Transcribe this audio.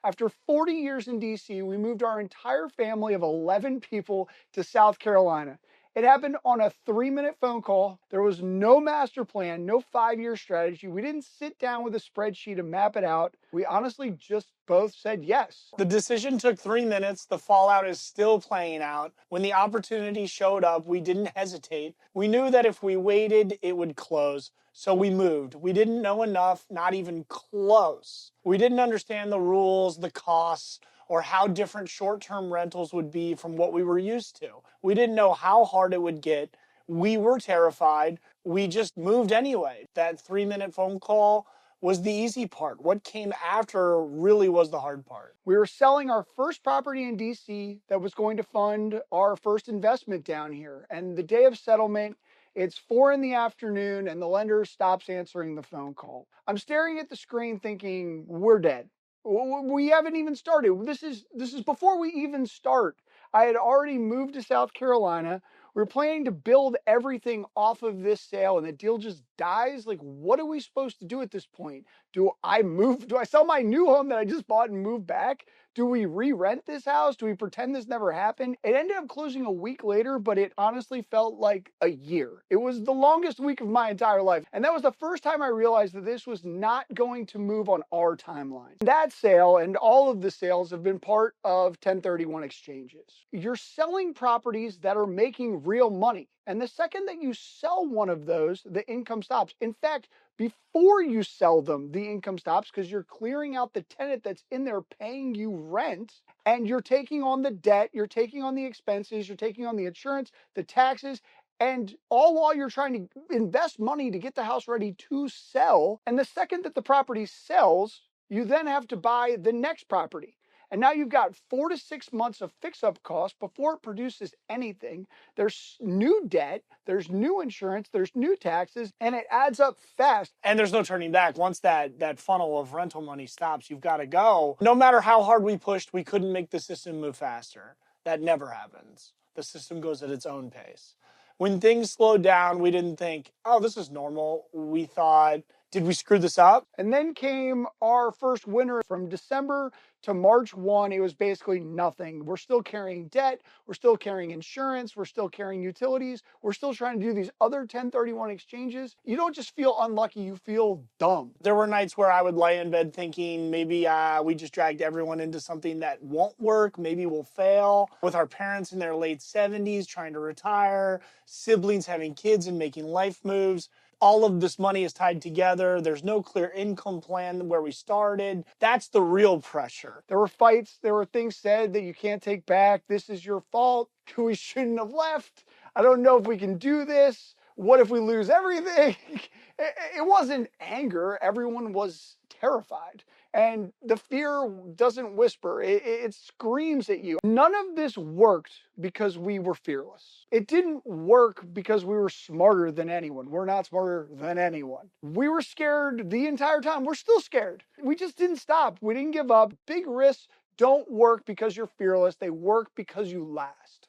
After 40 years in DC, we moved our entire family of 11 people to South Carolina. It happened on a 3-minute phone call. There was no master plan, no 5-year strategy. We didn't sit down with a spreadsheet and map it out. We honestly just both said yes. The decision took 3 minutes. The fallout is still playing out. When the opportunity showed up, we didn't hesitate. We knew that if we waited, it would close. So we moved. We didn't know enough, not even close. We didn't understand the rules, the costs, or how different short-term rentals would be from what we were used to. We didn't know how hard it would get. We were terrified. We just moved anyway. That 3-minute phone call was the easy part. What came after really was the hard part. We were selling our first property in DC that was going to fund our first investment down here. And the day of settlement, it's 4 in the afternoon and the lender stops answering the phone call. I'm staring at the screen thinking, we're dead. We haven't even started. This is before we even start. I had already moved to South Carolina. We were planning to build everything off of this sale and the deal just dies. Like, what are we supposed to do at this point? Do I sell my new home that I just bought and move back? Do we re-rent this house? Do we pretend this never happened? It ended up closing a week later, but it honestly felt like a year. It was the longest week of my entire life. And that was the first time I realized that this was not going to move on our timeline. That sale and all of the sales have been part of 1031 exchanges. You're selling properties that are making real money. And the second that you sell one of those, the income stops. In fact, before you sell them, the income stops because you're clearing out the tenant that's in there paying you rent, and you're taking on the debt, you're taking on the expenses, you're taking on the insurance, the taxes, and all while you're trying to invest money to get the house ready to sell. And the second that the property sells, you then have to buy the next property. And now you've got 4 to 6 months of fix-up costs before it produces anything. There's new debt, there's new insurance, there's new taxes, and it adds up fast. And there's no turning back. Once that funnel of rental money stops, you've got to go. No matter how hard we pushed, we couldn't make the system move faster. That never happens. The system goes at its own pace. When things slowed down, we didn't think, oh, this is normal. We thought, did we screw this up? And then came our first winter. From December to March 1, it was basically nothing. We're still carrying debt. We're still carrying insurance. We're still carrying utilities. We're still trying to do these other 1031 exchanges. You don't just feel unlucky, you feel dumb. There were nights where I would lay in bed thinking maybe we just dragged everyone into something that won't work. Maybe we'll fail. With our parents in their late 70s trying to retire, siblings having kids and making life moves. All of this money is tied together. There's no clear income plan where we started. That's the real pressure. There were fights. There were things said that you can't take back. This is your fault. We shouldn't have left. I don't know if we can do this. What if we lose everything? It wasn't anger. Everyone was terrified. And the fear doesn't whisper, it screams at you. None of this worked because we were fearless. It didn't work because we were smarter than anyone. We're not smarter than anyone. We were scared the entire time. We're still scared. We just didn't stop. We didn't give up. Big risks don't work because you're fearless. They work because you last.